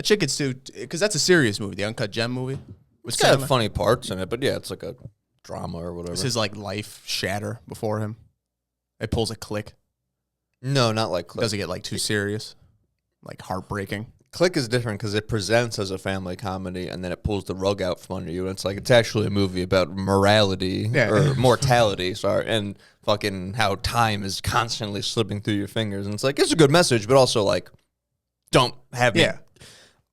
chick it's too, because that's a serious movie, the Uncut Gem movie. It's got funny parts in it, but yeah, it's like a drama or whatever. Does his like life shatter before him? It pulls a Click. No, not like Click. Does it get like too serious? Like heartbreaking? Click is different because it presents as a family comedy and then it pulls the rug out from under you. And it's like, it's actually a movie about morality or mortality, and fucking how time is constantly slipping through your fingers. And it's like, it's a good message, but also like, don't have me. Yeah.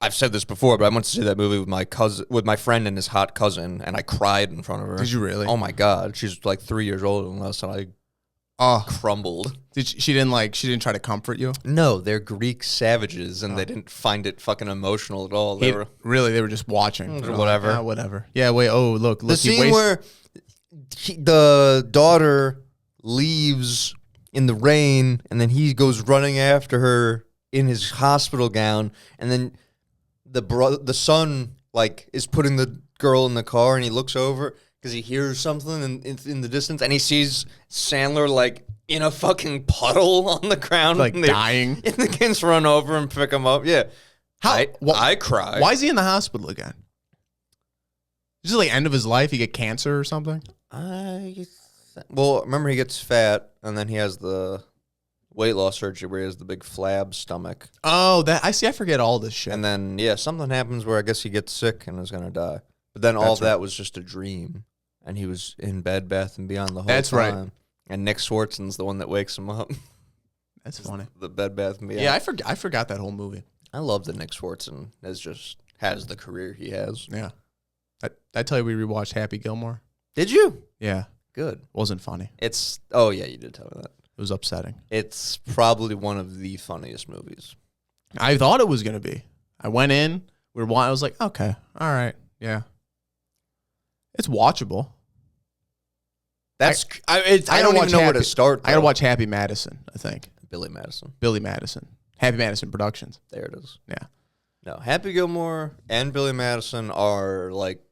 I've said this before, but I went to see that movie with my friend and his hot cousin, and I cried in front of her. Did you really? Oh my God. She's like 3 years older than us, and I crumbled. She didn't try to comfort you? No, they're Greek savages, and they didn't find it fucking emotional at all. They were just watching. Whatever. Like, whatever. Yeah, wait, look. The scene where the daughter leaves in the rain, and then he goes running after her in his hospital gown, and then the son like is putting the girl in the car, and he looks over because he hears something in the distance, and he sees Sandler like in a fucking puddle on the ground, like dying. And the kids run over and pick him up. Yeah, I cried. Why is he in the hospital again? Is it like end of his life? He get cancer or something? Well, remember he gets fat, and then he has the weight loss surgery where he has the big flab stomach. Oh, I forget all this shit. And then, something happens where I guess he gets sick and is going to die. But then all of that was just a dream. And he was in Bed Bath & Beyond the whole time. That's right. And Nick Swartzen's the one that wakes him up. That's funny. The Bed Bath & Beyond. Yeah, I forgot that whole movie. I love that Nick Swartzen has the career he has. Yeah. I tell you we rewatched Happy Gilmore? Did you? Yeah. Good. Wasn't funny. Oh yeah, you did tell me that. It was upsetting. It's probably one of the funniest movies. I thought it was going to be. I went in. I was like, okay, all right, yeah. It's watchable. I don't even know where to start. I got to watch Happy Madison, I think. Billy Madison. Happy Madison Productions. There it is. Yeah. No, Happy Gilmore and Billy Madison are like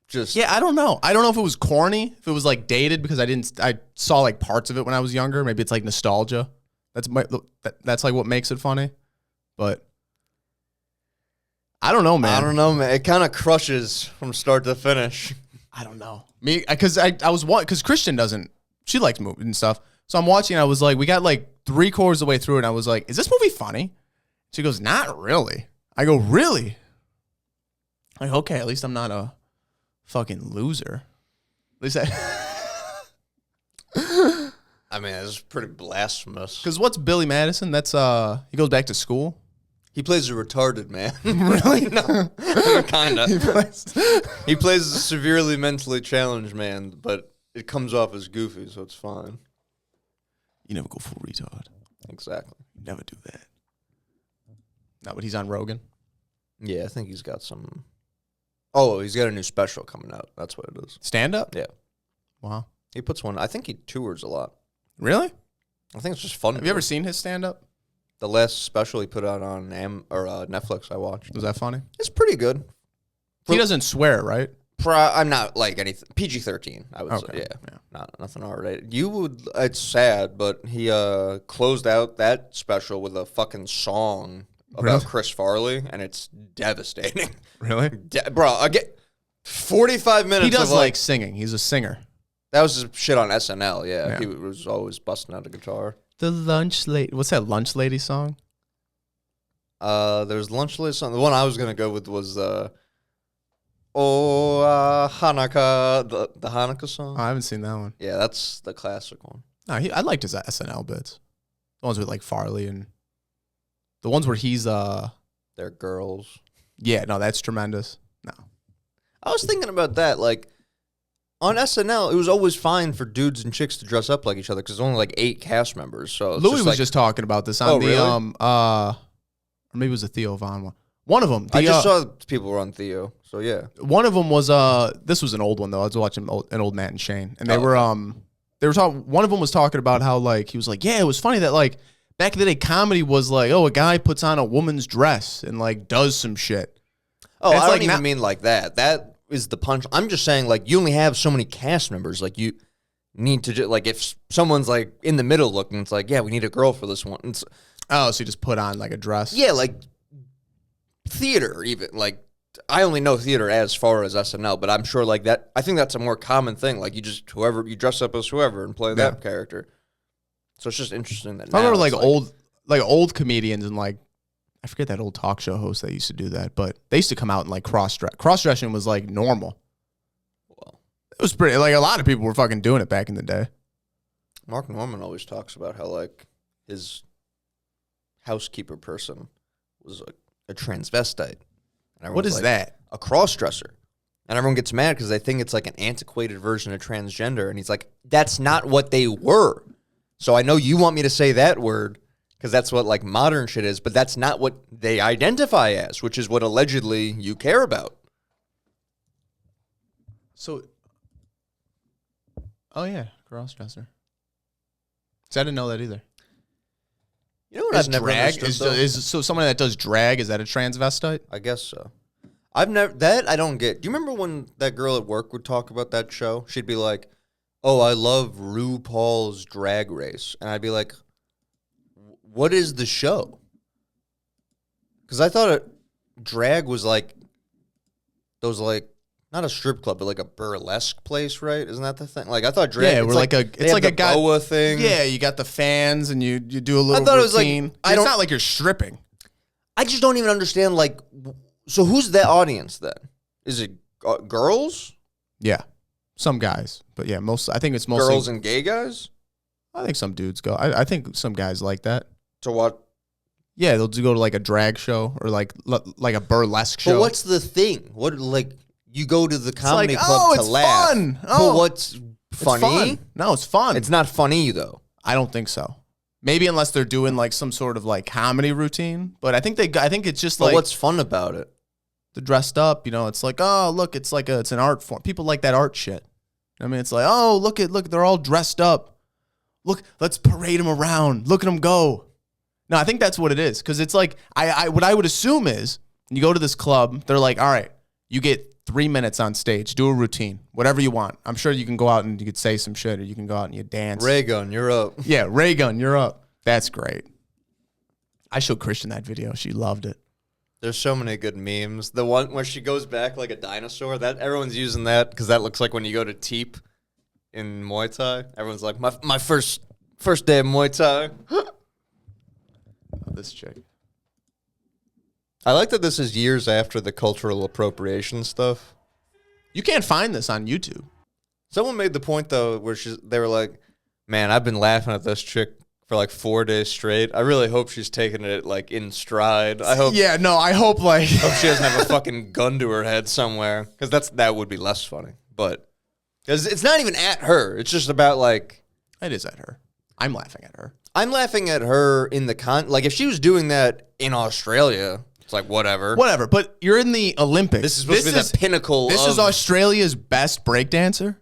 just... Yeah, I don't know. I don't know if it was corny, if it was like dated, because I saw like parts of it when I was younger. Maybe it's like nostalgia. That's like what makes it funny. But I don't know, man. It kind of crushes from start to finish. I don't know. Because Christian doesn't, she likes movies and stuff. So I'm watching, and I was like, we got like 3/4 of the way through, and I was like, is this movie funny? She goes, not really. I go, really? Like, okay, at least I'm not a fucking loser. At least I mean, it's pretty blasphemous. Because what's Billy Madison? That's he goes back to school. He plays a retarded man. Really? No, kind of. He plays a severely mentally challenged man, but it comes off as goofy, so it's fine. You never go full retard. Exactly. You never do that. No, but he's on Rogan. Yeah, I think he's got some. Oh, he's got a new special coming out. That's what it is. Stand up? Yeah. Wow. He puts one. I think he tours a lot. Really? I think it's just fun. Have you ever seen his stand up? The last special he put out on Netflix, I watched. Was that funny? It's pretty good. He doesn't swear, right? I'm not like anything. PG-13, I would say. Yeah. Nothing R-rated. It's sad, but he closed out that special with a fucking song about Chris Farley, and it's devastating. Really? Bro, I get 45 minutes. He does like singing. He's a singer. That was his shit on SNL, yeah. He was always busting out a guitar. The Lunch Lady. What's that Lunch Lady song? There's Lunch Lady song. The one I was going to go with was Hanukkah, the Hanukkah song. Oh, I haven't seen that one. Yeah, that's the classic one. No, I liked his SNL bits. The ones with like Farley and the ones where he's they're girls. Yeah, no, that's tremendous. No. I was thinking about that, like on SNL, it was always fine for dudes and chicks to dress up like each other because there's only like 8 cast members. So Louis was just talking about this on the really? Or maybe it was a Theo Von one. One of them. I just saw people were on Theo, so yeah. One of them was this was an old one though. I was watching an old Matt and Shane, and they were talking. One of them was talking about how like he was like, yeah, it was funny that like back in the day, comedy was like, oh, a guy puts on a woman's dress and like does some shit. Oh, I don't even mean like that. That is the punch. I'm just saying like you only have so many cast members. Like you need to like if someone's like in the middle looking, it's like, yeah, we need a girl for this one. So you just put on like a dress. Yeah, like theater, even like I only know theater as far as SNL, but I'm sure like that. I think that's a more common thing. Like you dress up as whoever and play that character. So it's just interesting that I remember now old comedians and like I forget that old talk show host that used to do that, but they used to come out and like cross-dressing was like normal. Well, it was pretty like a lot of people were fucking doing it back in the day. Mark Norman always talks about how like his housekeeper person was a transvestite. What is that? A cross-dresser. And everyone gets mad because they think it's like an antiquated version of transgender. And he's like, that's not what they were. So I know you want me to say that word because that's what like modern shit is, but that's not what they identify as, which is what allegedly you care about. So, oh yeah, cross-dresser. So I didn't know that either. You know what Is I've never drag understood, so someone that does drag, is that a transvestite? I guess so. I've never that I don't get. Do you remember when that girl at work would talk about that show? She'd be like, "Oh, I love RuPaul's Drag Race," and I'd be like, "What is the show?" Because I thought drag was like those like not a strip club, but like a burlesque place, right? Isn't that the thing? Like I thought drag. Yeah, we're it's like a guy boa thing. Yeah, you got the fans and you do a little. I thought routine. It was like it's not like you're stripping. I just don't even understand. Like, so who's the audience then? Is it girls? Yeah, some guys, but yeah, I think it's mostly girls and gay guys. I think some dudes go. I think some guys like that. To what? Yeah, they'll go to like a drag show or like a burlesque show. But what's the thing? What like you go to the comedy club to it's laugh? Fun. Oh, but what's funny? It's fun. No, it's fun. It's not funny though. I don't think so. Maybe unless they're doing like some sort of like comedy routine. But I think it's just But like what's fun about it? They're dressed up. You know, it's like, oh look, it's an art form. People like that art shit. I mean, it's like, oh look, they're all dressed up. Look, let's parade them around. Look at them go. No, I think that's what it is. Because it's like, what I would assume is, you go to this club, they're like, all right, you get 3 minutes on stage, do a routine, whatever you want. I'm sure you can go out and you could say some shit, or you can go out and you dance. RayGun, you're up. Yeah, RayGun, you're up. That's great. I showed Christian that video. She loved it. There's so many good memes. The one where she goes back like a dinosaur, that everyone's using that because that looks like when you go to Teep in Muay Thai. Everyone's like, my first day of Muay Thai. This chick. I like that this is years after the cultural appropriation stuff. You can't find this on YouTube. Someone made the point though where they were like, man, I've been laughing at this chick for like 4 days straight. I really hope she's taking it like in stride. I hope. Yeah, no, I hope like. Hope she doesn't have a fucking gun to her head somewhere, because that would be less funny. But because it's not even at her. It's just about like. It is at her. I'm laughing at her. I'm laughing at her in the like if she was doing that in Australia, it's like whatever. Whatever, but you're in the Olympics. This is supposed to be the pinnacle. This is Australia's best breakdancer.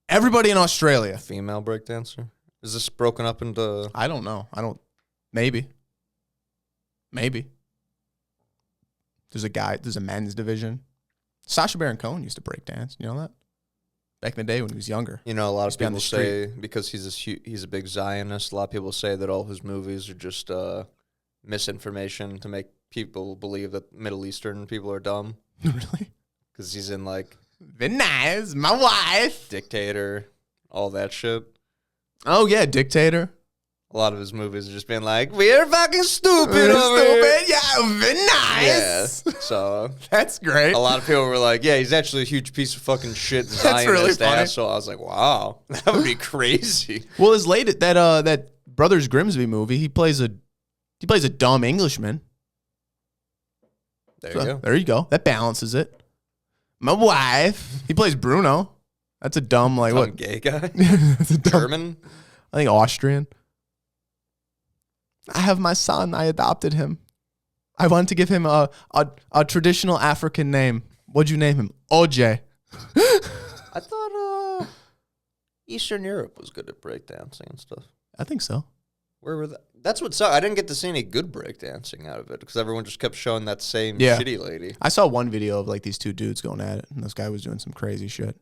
Everybody in Australia. Female breakdancer. Is this broken up into? I don't know. Maybe. There's a men's division. Sacha Baron Cohen used to breakdance. You know that? Back in the day when he was younger. You know, a lot of people say, because he's a big Zionist, a lot of people say that all his movies are just misinformation to make people believe that Middle Eastern people are dumb. Really? Because he's in like... Very nice, my wife. Dictator, all that shit. Oh, yeah, Dictator. A lot of his movies are just being like, we're fucking stupid over here. Yeah, very nice. Yeah, so that's great. A lot of people were like, yeah, he's actually a huge piece of fucking shit. That's really funny. Asshole. I was like, wow, that would be crazy. Well, his latest, that Brothers Grimsby movie, he plays a dumb Englishman. There you go. There you go. That balances it. My wife, he plays Bruno. That's a dumb, like, Some what? gay guy? That's a dumb, German? I think Austrian. I have my son. I adopted him. I wanted to give him a traditional African name. What'd you name him? OJ. I thought Eastern Europe was good at breakdancing and stuff. I think so. Where were that's what sucked. I didn't get to see any good breakdancing out of it because everyone just kept showing that same shitty lady. I saw one video of like these two dudes going at it, and this guy was doing some crazy shit.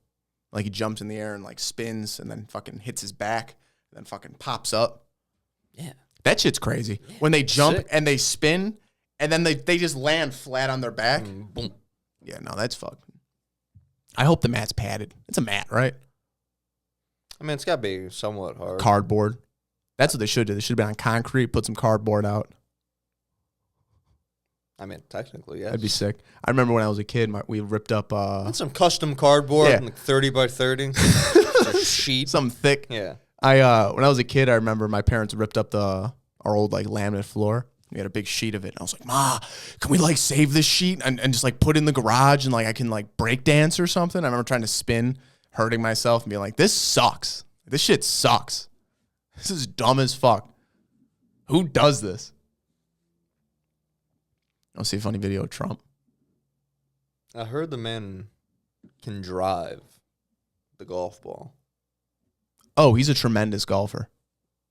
Like he jumps in the air and like spins and then fucking hits his back and then fucking pops up. Yeah. That shit's crazy. Yeah, when they jump and they spin and then they just land flat on their back. Boom. Yeah, no, that's fucked. I hope the mat's padded. It's a mat, right? I mean, it's got to be somewhat hard. Cardboard. That's what they should do. They should have been on concrete, put some cardboard out. I mean, technically, yes. That'd be sick. I remember when I was a kid, we ripped up some custom cardboard, Yeah. like 30 by 30. A sheet. something thick. Yeah. When I was a kid, I remember my parents ripped up our old like laminate floor. We had a big sheet of it. And I was like, Ma, can we like save this sheet and just like put it in the garage and like I can like break dance or something? I remember trying to spin, hurting myself and being like, this sucks. This shit sucks. This is dumb as fuck. Who does this? I'll see a funny video of Trump. I heard the man can drive the golf ball. Oh, he's a tremendous golfer.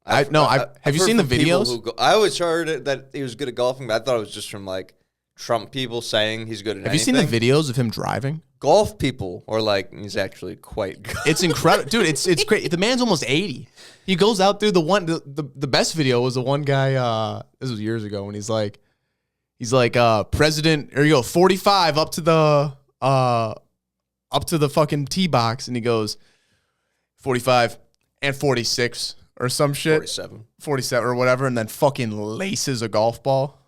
Have you heard seen the from people videos? I always heard that he was good at golfing, but I thought it was just from like Trump people saying he's good at Have anything. you seen the videos of him driving? Golf people are like, he's actually quite good. It's incredible, dude. It's great. The man's almost 80. He goes out through the best video was the one guy. This was years ago when he's like, President. Here you go, 45 up to the fucking tee box, and he goes 45 and 46 or some shit. 47 or whatever, and then fucking laces a golf ball.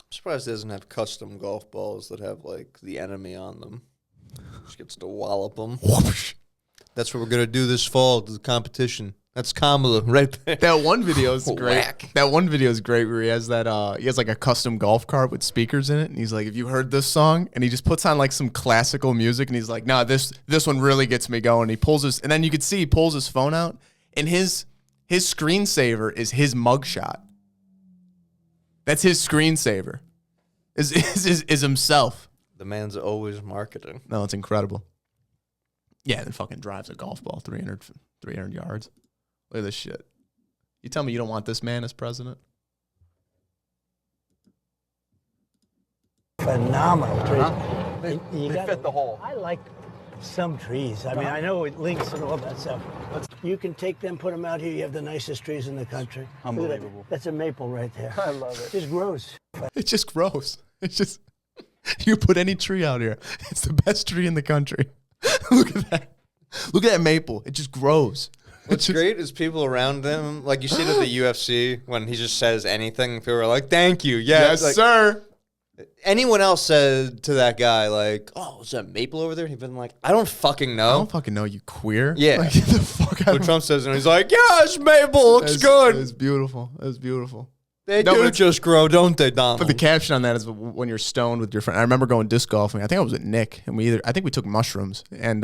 I'm surprised it doesn't have custom golf balls that have like the enemy on them. Just gets to wallop them. Whoosh. That's what we're gonna do this fall. The competition. That's Kamala right there. That one video is great. Whack. That one video is great where he has like a custom golf cart with speakers in it, and he's like, "Have you heard this song?" And he just puts on like some classical music, and he's like, "Nah, this one really gets me going." He pulls his, and then you could see he pulls his phone out, and his screensaver is his mugshot. That's his screensaver. Is himself. The man's always marketing. No, it's incredible. Yeah, then fucking drives a golf ball 300 yards. Look at this shit. You tell me you don't want this man as president? Phenomenal trees. They fit the hole. I like some trees. I mean, I know it links and all that stuff, but you can take them, put them out here. You have the nicest trees in the country. Unbelievable. That's a maple right there. I love it. Just grows. It's just gross. It's just, you put any tree out here. It's the best tree in the country. Look at that. Look at that maple. It just grows. What's great is people around him, like you see it at the UFC when he just says anything. People are like, "Thank you, Yes, like, sir." Anyone else said to that guy, like, "Oh, is that maple over there?" He'd been like, "I don't fucking I know." don't fucking know, you queer. Yeah. Like, get the fuck out What of Trump says, and he's like, "Yeah, it's maple. Looks good. It's beautiful. It's beautiful. They No, but do it's- just grow, don't they, Donald?" But the caption on that is when you're stoned with your friend. I remember going disc golfing. I think I was with Nick, and I think we took mushrooms, and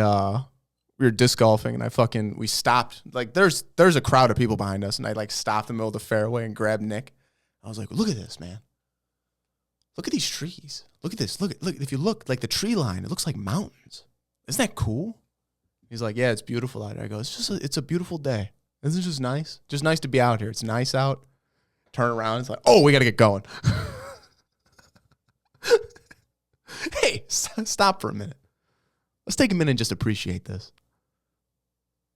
we were disc golfing, and we stopped. Like there's a crowd of people behind us, and I like stopped in the middle of the fairway and grabbed Nick. I was like, look at this, man. Look at these trees. Look at this. Look. If you look like the tree line, it looks like mountains. Isn't that cool? He's like, yeah, it's beautiful out here. I go, it's a beautiful day. Isn't it just nice? Just nice to be out here. It's nice out. Turn around. It's like, oh, we got to get going. Hey, stop for a minute. Let's take a minute and just appreciate this.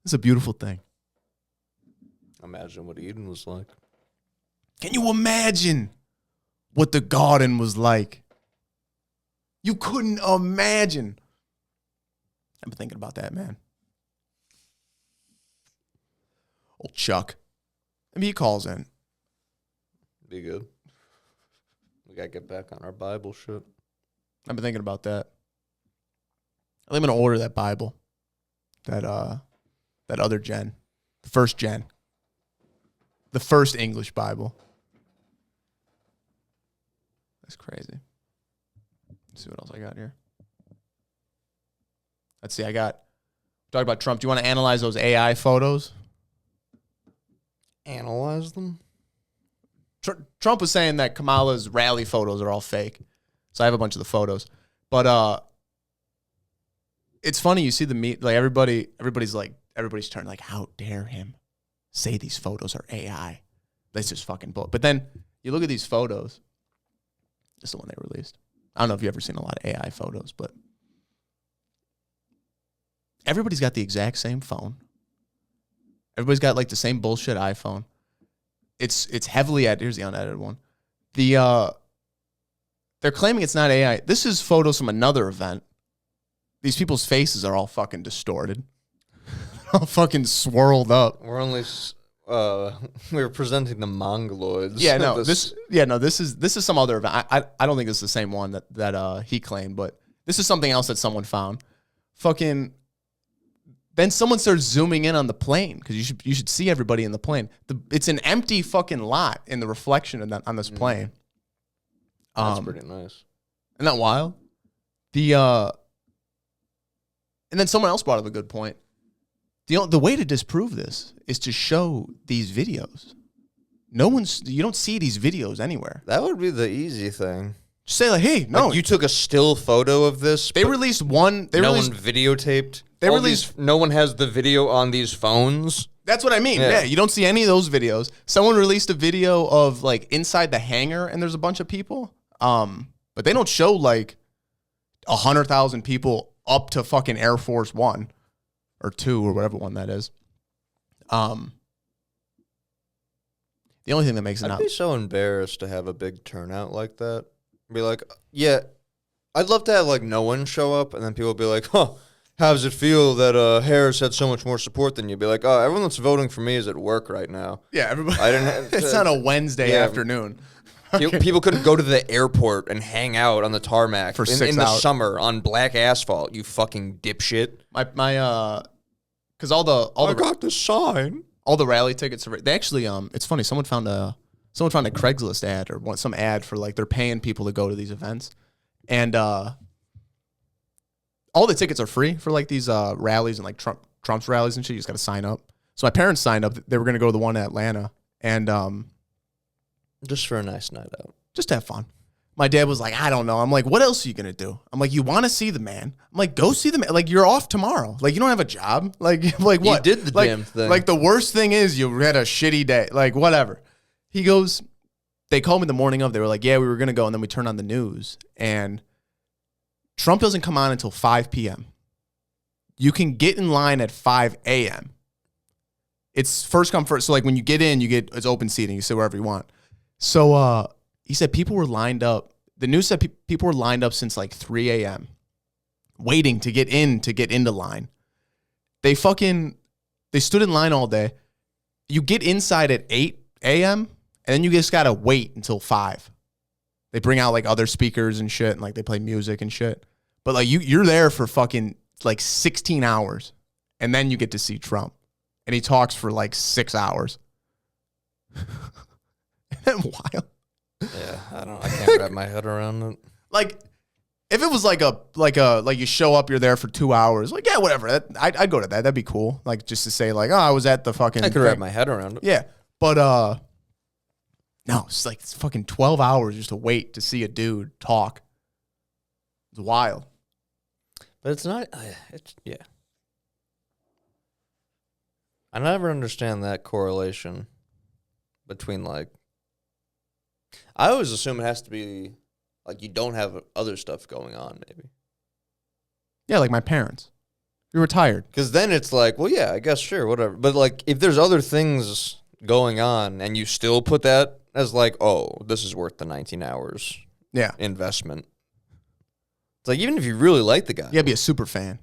It's a beautiful thing. Imagine what Eden was like. Can you imagine what the garden was like? You couldn't imagine. I've been thinking about that, man. Old Chuck. Maybe he calls in. Be good. We gotta get back on our Bible shit. I've been thinking about that. I think I'm gonna order that Bible. That other gen. The first gen. The first English Bible. That's crazy. Let's see what else I got here. Let's see, talk about Trump. Do you want to analyze those AI photos? Analyze them? Trump was saying that Kamala's rally photos are all fake. So I have a bunch of the photos. But it's funny, you see like everybody's turning like, how dare him say these photos are AI? That's just fucking bull. But then you look at these photos. This is the one they released. I don't know if you've ever seen a lot of AI photos, but everybody's got the exact same phone. Everybody's got like the same bullshit iPhone. It's heavily edited. Here's the unedited one. They're claiming it's not AI. This is photos from another event. These people's faces are all fucking distorted. All fucking swirled up. We're only we were presenting the mongoloids. Yeah, no, this is some other event. I don't think this is the same one that he claimed, but this is something else that someone found. Fucking then someone starts zooming in on the plane because you should see everybody in the plane. It's an empty fucking lot in the reflection of on this plane. That's pretty nice. Isn't that wild? And then someone else brought up a good point. The way to disprove this is to show these videos. You don't see these videos anywhere. That would be the easy thing. Just say like, hey, no, like you took a still photo of this. They released one. No one videotaped. No one has the video on these phones. That's what I mean. Yeah, you don't see any of those videos. Someone released a video of like inside the hangar, and there's a bunch of people. But they don't show like 100,000 people up to fucking Air Force One or 2 or whatever one that is. The only thing that makes it I'd be so embarrassed to have a big turnout like that. Be like, yeah, I'd love to have like no one show up, and then people be like, huh, how does it feel that Harris had so much more support than you? Be like, oh, everyone that's voting for me is at work right now. Yeah, everybody. I didn't have, it's not a Wednesday afternoon. People couldn't go to the airport and hang out on the tarmac for in the summer on black asphalt. You fucking dipshit. Because all the I got the sign. All the rally tickets are. They actually it's funny. Someone found a Craigslist ad or some ad for like they're paying people to go to these events, and all the tickets are free for like these rallies and like Trump's rallies and shit. You just got to sign up. So my parents signed up. They were going to go to the one in Atlanta, and just for a nice night out. Just to have fun. My dad was like, I don't know. I'm like, what else are you going to do? I'm like, you want to see the man? I'm like, go see the man. Like, you're off tomorrow. Like, you don't have a job. Like what? You did the damn thing. Like, the worst thing is you had a shitty day. Like, whatever. He goes, they called me the morning of. They were like, yeah, we were going to go. And then we turned on the news. And Trump doesn't come on until 5 p.m. You can get in line at 5 a.m. It's first come, first. So, like, when you get in, it's open seating. You sit wherever you want. So, he said people were lined up. The news said people were lined up since like 3 a.m. waiting to get into line. They stood in line all day. You get inside at 8 a.m. and then you just got to wait until 5. They bring out like other speakers and shit and like they play music and shit. But like you're there for fucking like 16 hours and then you get to see Trump. And he talks for like 6 hours. Isn't that wild? Yeah, I can't wrap my head around it. Like, if it was like you show up, you're there for 2 hours. Like, yeah, whatever. I'd go to that. That'd be cool. Like, just to say, like, oh, I was at the fucking. I could wrap my head around it. Yeah, but no, it's like it's fucking 12 hours just to wait to see a dude talk. It's wild. But it's not. Yeah. I never understand that correlation between like. I always assume it has to be like you don't have other stuff going on, maybe. Yeah, like my parents. You're retired. Because then it's like, well, yeah, I guess, sure, whatever. But like if there's other things going on and you still put that as like, oh, this is worth the 19 hours investment. It's like even if you really like the guy. You gotta be a super fan.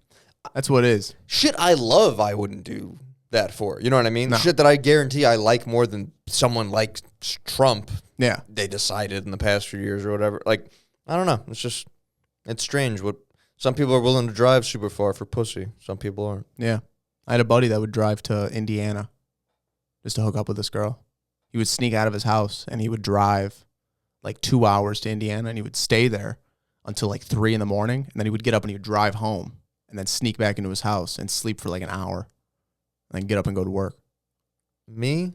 That's what it is. Shit I love I wouldn't do that for. You know what I mean? No. Shit that I guarantee I like more than someone like Trump. Yeah. They decided in the past few years or whatever. Like, I don't know. It's strange what some people are willing to drive super far for pussy. Some people aren't. Yeah. I had a buddy that would drive to Indiana just to hook up with this girl. He would sneak out of his house and he would drive like 2 hours to Indiana and he would stay there until like 3 a.m. and then he would get up and he would drive home and then sneak back into his house and sleep for like an hour and then get up and go to work. Me?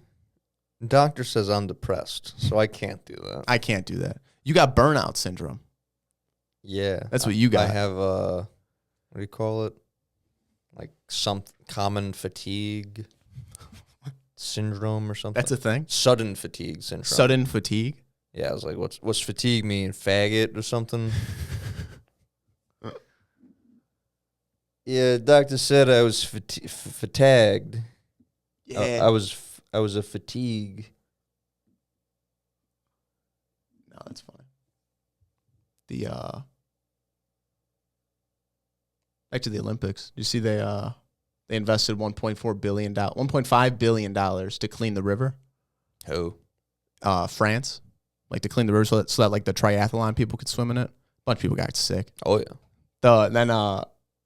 Doctor says I'm depressed, so I can't do that. I can't do that. You got burnout syndrome. Yeah. That's what you got. I have, what do you call it? Like some common fatigue syndrome or something. That's a thing? Sudden fatigue syndrome. Sudden fatigue? Yeah, I was like, what's fatigue mean? Faggot or something? Yeah, doctor said I was fatigued. Yeah. I was a fatigue. that's funny. The back to the Olympics. Do you see they invested $1.5 billion to clean the river? Who? France, like to clean the river so that like the triathlon people could swim in it. A bunch of people got sick. Oh yeah. Then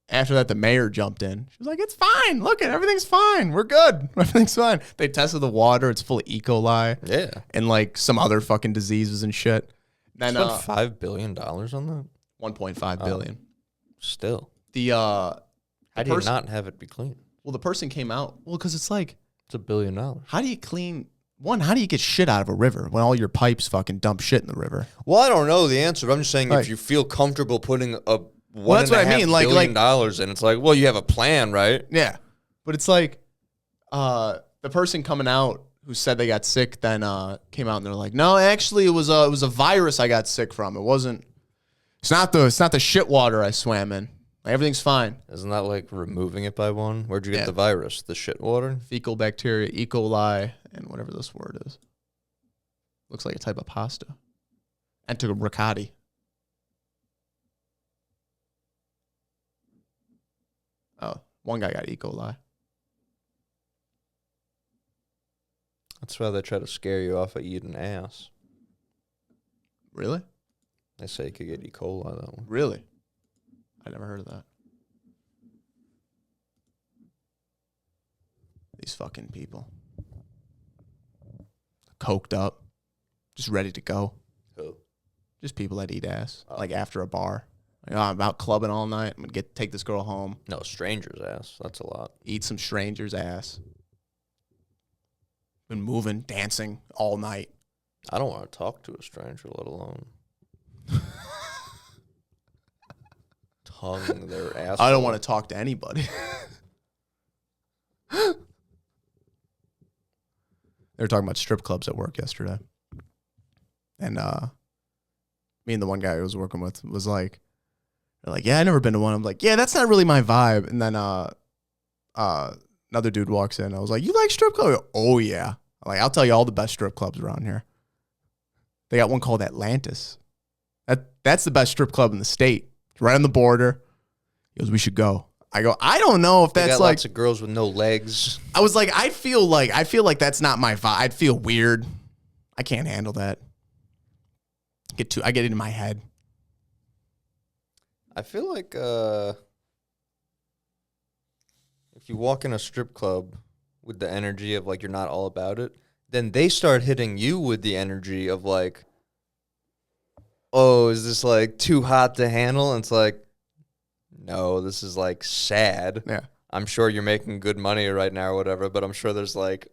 after that, the mayor jumped in. She was like, "It's fine. Look, everything's fine. We're good. Everything's fine." They tested the water. It's full of E. coli. Yeah. And like some other fucking diseases and shit. Then Spent $5 billion on that. 1.5 billion. Still. The How do you not have it be clean? Well, the person came out. Well, because it's like, it's $1 billion. how do you clean? One, how do you get shit out of a river when all your pipes fucking dump shit in the river? Well, I don't know the answer. I'm just saying Like, if you feel comfortable putting a that's what I mean. Like, $1.5 billion in, it's like, well, you have a plan, right? Yeah, but it's like the person coming out who said they got sick then came out and they're like, no, actually it was a virus I got sick from. It wasn't. It's not the shit water I swam in. Like, everything's fine. Isn't that like removing it by one? Where'd you get Yeah. the virus? The shit water? Fecal bacteria, E. coli, and whatever this word is. Looks like a type of pasta. And took a ricotta. Oh, one guy got E. coli. That's why they try to scare you off of eating ass. Really? They say you could get E. coli that one. Really? I never heard of that. These fucking people. Coked up. Just ready to go. Who? Just people that eat ass. Like after a bar. Like, oh, I'm out clubbing all night. I'm going to take this girl home. No, stranger's ass. That's a lot. Eat some stranger's ass. Been moving, dancing all night. I don't want to talk to a stranger, let alone tongue their ass. I don't want to talk to anybody. They were talking about strip clubs at work yesterday. And me and the one guy I was working with was like, they're like, yeah, I never been to one. I'm like, yeah, that's not really my vibe. And then another dude walks in. I was like, you like strip club? Oh, yeah. I'm like, I'll tell you all the best strip clubs around here. They got one called Atlantis. That's the best strip club in the state. It's right on the border. He goes, we should go. I go, I don't know if They that's got like. lots of girls with no legs. I was like, I feel like that's not my vibe. I'd feel weird. I can't handle that. I get into my head. I feel like if you walk in a strip club with the energy of like you're not all about it, then they start hitting you with the energy of like, oh, is this like too hot to handle? And it's like, no, this is like sad. Yeah. I'm sure you're making good money right now or whatever, but I'm sure there's like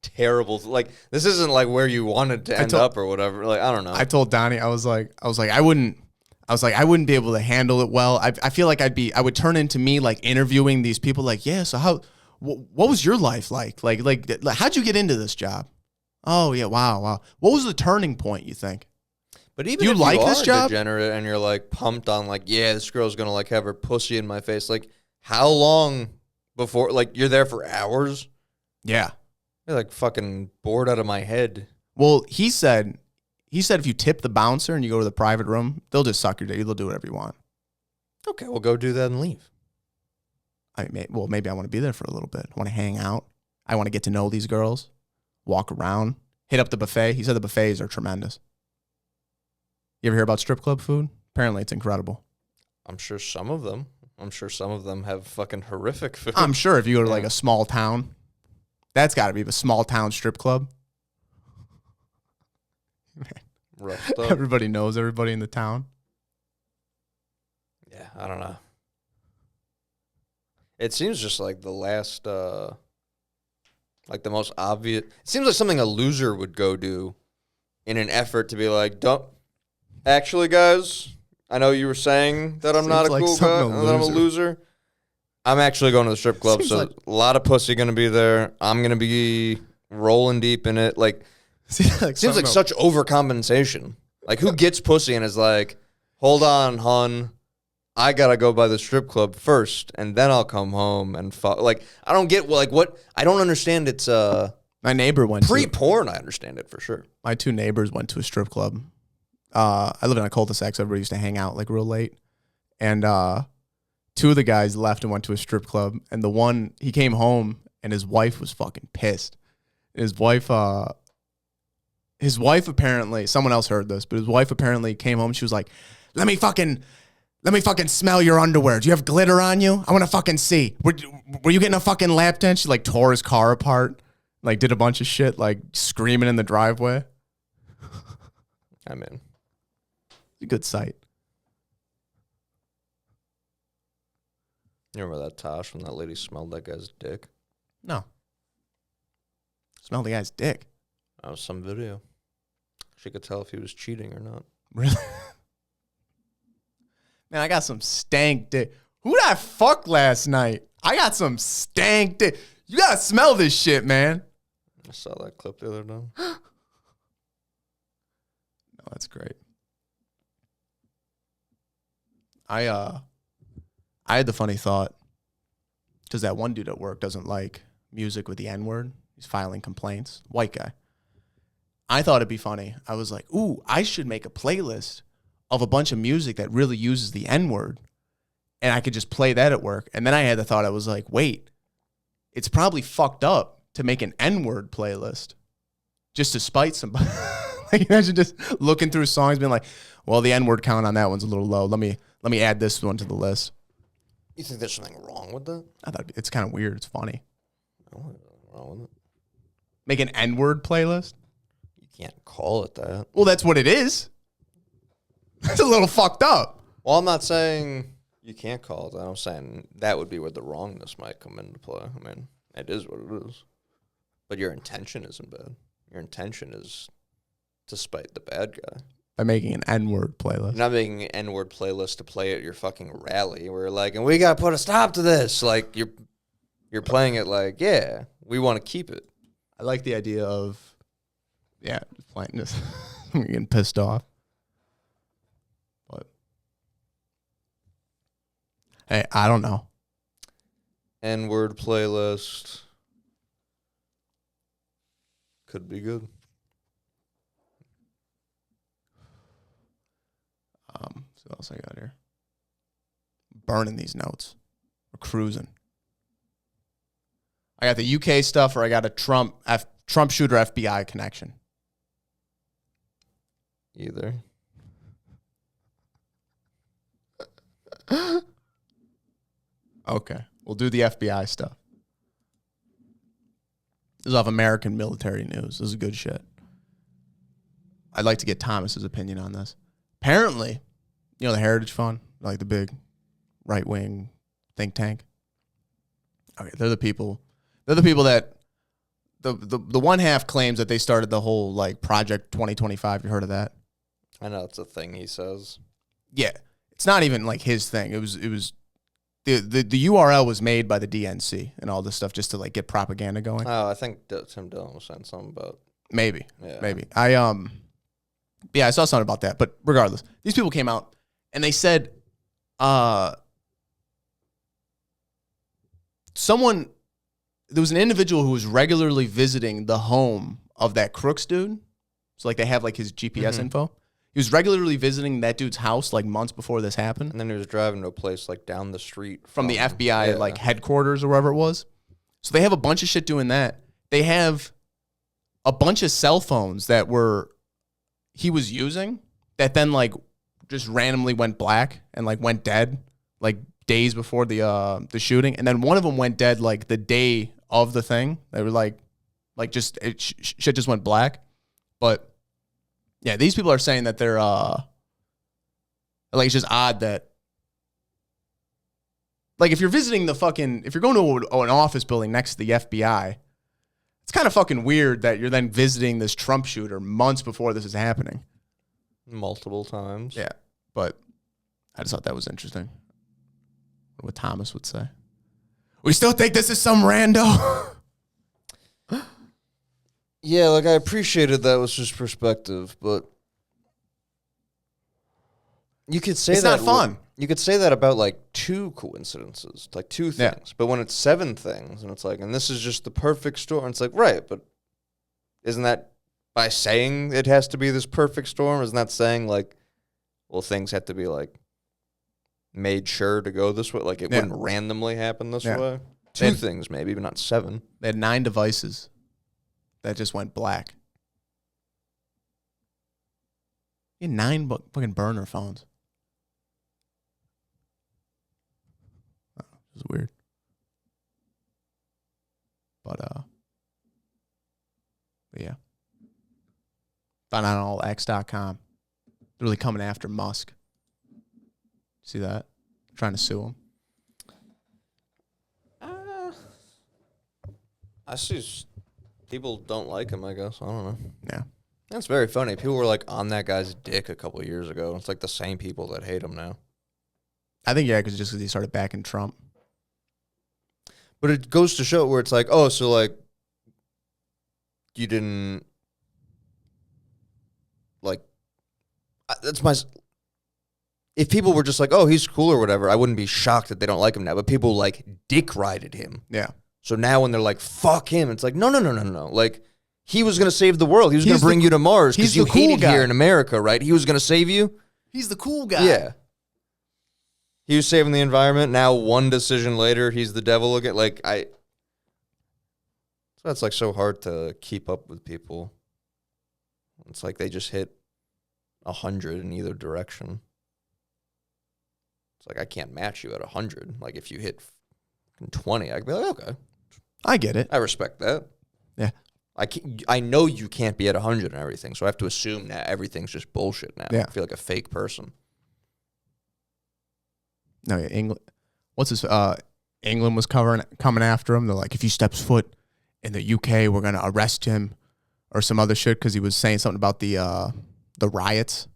terrible, like this isn't like where you wanted to end up or whatever. Like, I don't know. I told Donnie, I was like, I wouldn't be able to handle it well. I feel like I would turn into me like interviewing these people like, yeah, so what was your life like? Like how'd you get into this job? Oh yeah, wow. What was the turning point, you think? But even you if like you are this job? degenerate and you're like pumped on like, yeah, this girl's gonna like have her pussy in my face, like how long before, like you're there for hours? Yeah. You're like fucking bored out of my head. Well, he said if you tip the bouncer and you go to the private room, they'll just suck your dick. They'll do whatever you want. Okay, well go do that and leave. Maybe I want to be there for a little bit. I want to hang out. I want to get to know these girls, walk around, hit up the buffet. He said the buffets are tremendous. You ever hear about strip club food? Apparently it's incredible. I'm sure some of them have fucking horrific food. I'm sure if you go to like a small town, that's got to be a small town strip club. Rough stuff. Everybody knows everybody in the town. Yeah, I don't know. It seems just like the last, like the most obvious. It seems like something a loser would go do in an effort to be like, don't. Actually, guys, I know you were saying that I'm not a cool guy, that I'm a loser. I'm actually going to the strip club, so like a lot of pussy going to be there. I'm going to be rolling deep in it. Like, seems like such overcompensation. Like, who gets pussy and is like, hold on, hun, I got to go by the strip club first, and then I'll come home and fuck. Like, I don't get, like, what, I don't understand. It's, my neighbor went pre-porn, I understand it for sure. My two neighbors went to a strip club I live in a cul-de-sac, so everybody used to hang out like real late. And two of the guys left and went to a strip club. And the one, he came home and his wife was fucking pissed. His wife apparently, someone else heard this, but his wife apparently came home. She was like, let me fucking smell your underwear. Do you have glitter on you? I want to fucking see. Were you getting a fucking lap dance? She like tore his car apart, like did a bunch of shit, like screaming in the driveway. I'm in. It's a good sight. You remember that, Tosh, when that lady smelled that guy's dick? No. Smell the guy's dick. That was some video. She could tell if he was cheating or not. Really? Man, I got some stank dick. Who'd I fuck last night? I got some stank dick. You gotta smell this shit, man. I saw that clip the other day. No, that's great. I had the funny thought, because that one dude at work doesn't like music with the N-word. He's filing complaints. White guy. I thought it'd be funny. I was like, ooh, I should make a playlist of a bunch of music that really uses the N-word, and I could just play that at work. And then I had the thought, I was like, wait, it's probably fucked up to make an N-word playlist just to spite somebody. Like, imagine just looking through songs being like, well, the N-word count on that one's a little low. Let me add this one to the list. You think there's something wrong with that? I thought it's kind of weird. It's funny. I don't think there's anything wrong with it. Make an N-word playlist? You can't call it that. Well, that's what it is. That's a little fucked up. Well, I'm not saying you can't call it that. I'm saying that would be where the wrongness might come into play. I mean, it is what it is. But your intention isn't bad. Your intention is to spite the bad guy. By making an N-word playlist. You're not making an N-word playlist to play at your fucking rally where like, and we got to put a stop to this. Like, you're playing it like, yeah, we want to keep it. I like the idea of, yeah, just playing this. I'm getting pissed off. But, hey, I don't know. N-word playlist could be good. So what else I got here? Burning these notes. We're cruising. I got the UK stuff, or I got a Trump shooter FBI connection. Either. Okay. We'll do the FBI stuff. This is off American military news. This is good shit. I'd like to get Thomas's opinion on this. Apparently, you know, the Heritage Fund, like the big right-wing think tank. Okay, they're the people that the one half claims that they started the whole like Project 2025. You heard of that? I know it's a thing he says. Yeah. It's not even like his thing. It was the URL was made by the DNC and all this stuff just to like get propaganda going. Oh, I think Tim Dillon was saying something about. Maybe. Yeah. Maybe. I saw something about that. But regardless, these people came out and they said there was an individual who was regularly visiting the home of that Crooks dude. So like they have like his GPS info. He was regularly visiting that dude's house like months before this happened. And then he was driving to a place like down the street from the FBI like headquarters or wherever it was. So they have a bunch of shit doing that. They have a bunch of cell phones that he was using that then like just randomly went black and like went dead like days before the shooting. And then one of them went dead like the day of the thing. They were like just shit just went black. But yeah, these people are saying that they're like it's just odd that like if you're visiting if you're going to an office building next to the FBI, it's kind of fucking weird that you're then visiting this Trump shooter months before this is happening. Multiple times. Yeah, but I just thought that was interesting. What Thomas would say. We still think this is some rando. Yeah, like I appreciated that was his perspective, but you could say it's that not fun. You could say that about like two coincidences, like two things. Yeah. But when it's 7 things, and it's like, and this is just the perfect story, and it's like, right, but isn't that by saying it has to be this perfect storm, isn't that saying like, well, things have to be like made sure to go this way? Like it wouldn't randomly happen this way? Two things maybe, but not 7. They had 9 devices that just went black. You had 9 fucking burner phones. Oh, this is weird. But yeah. Found out on allx.com. They're really coming after Musk. See that? Trying to sue him. I see people don't like him, I guess. I don't know. Yeah. That's very funny. People were like on that guy's dick a couple of years ago. It's like the same people that hate him now. I think, yeah, because he started backing Trump. But it goes to show where it's like, oh, so like you didn't like that's my. If people were just like, oh, he's cool or whatever, I wouldn't be shocked that they don't like him now. But people like dick rided him. Yeah. So now when they're like, fuck him, it's like, no. Like, he was going to save the world. He was going to bring you to Mars because you hated here in America, right? He was going to save you? He's the cool guy. Yeah. He was saving the environment. Now, one decision later, he's the devil again. Like, so that's like so hard to keep up with people. It's like they just hit 100 in either direction. It's like I can't match you at 100. Like, if you hit 20, I'd be like, okay. I get it. I respect that. Yeah. I know you can't be at 100 and everything, so I have to assume that everything's just bullshit now. Yeah. I feel like a fake person. No, yeah, England. What's this? England was coming after him. They're like, if he steps foot in the UK, we're gonna arrest him, or some other shit because he was saying something about the riots.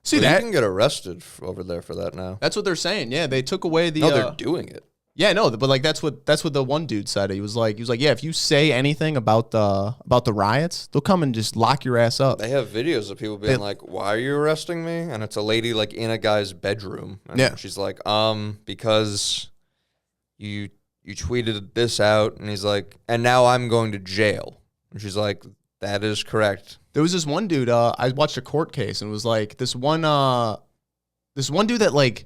See that? You can get arrested over there for that now. That's what they're saying. Yeah, they took away the. No, they're doing it. Yeah, no, but like that's what the one dude said. He was like, yeah, if you say anything about the riots, they'll come and just lock your ass up. They have videos of people being like, "Why are you arresting me?" And it's a lady like in a guy's bedroom. And she's like, because you tweeted this out, and he's like, and now I'm going to jail. And she's like, that is correct. There was this one dude. I watched a court case, and it was like this one dude that like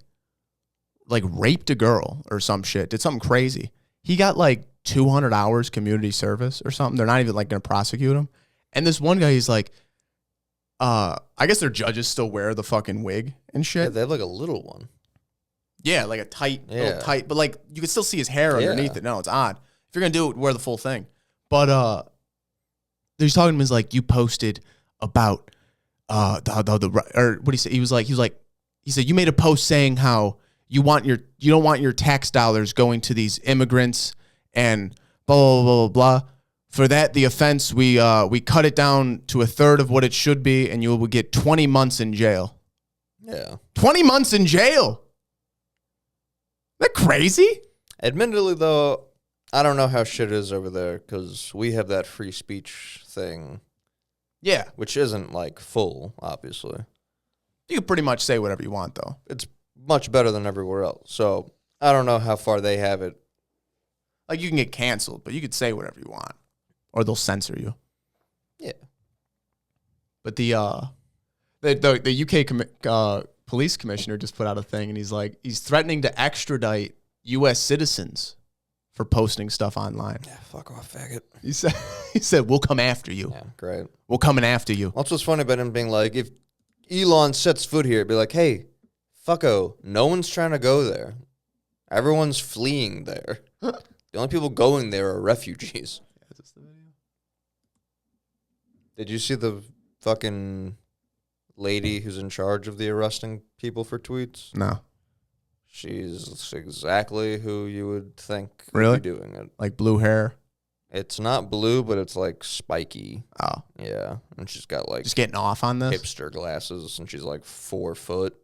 raped a girl or some shit, did something crazy. He got like 200 hours community service or something. They're not even like going to prosecute him. And this one guy, he's like, I guess their judges still wear the fucking wig and shit. Yeah, they have like a little one. Yeah, like a little tight, but like you can still see his hair underneath it. No, it's odd. If you're going to do it, wear the full thing. But he's talking to him, is like, you posted about or what do you say? He said, you made a post saying how you don't want your tax dollars going to these immigrants and blah, blah, blah, blah, blah. For that, the offense, we cut it down to a third of what it should be, and you will get 20 months in jail. Yeah. 20 months in jail? Isn't that crazy? Admittedly, though, I don't know how shit is over there because we have that free speech thing. Yeah. Which isn't, like, full, obviously. You can pretty much say whatever you want, though. It's much better than everywhere else. So I don't know how far they have it. Like, you can get canceled, but you could say whatever you want, or they'll censor you. Yeah. But the UK police commissioner just put out a thing, and he's like, he's threatening to extradite U.S. citizens for posting stuff online. Yeah, fuck off, faggot. He said, we'll come after you. Yeah, great. We're coming after you. That's what's funny about him being like, if Elon sets foot here, it'd be like, hey, fucko, no one's trying to go there. Everyone's fleeing there. The only people going there are refugees. Is this the video? Did you see the fucking lady who's in charge of the arresting people for tweets? No. She's exactly who you would think Really? would be doing it. Like blue hair? It's not blue, but it's like spiky. Oh. Yeah. And she's got like Just getting off on this? hipster glasses, and she's like 4 foot.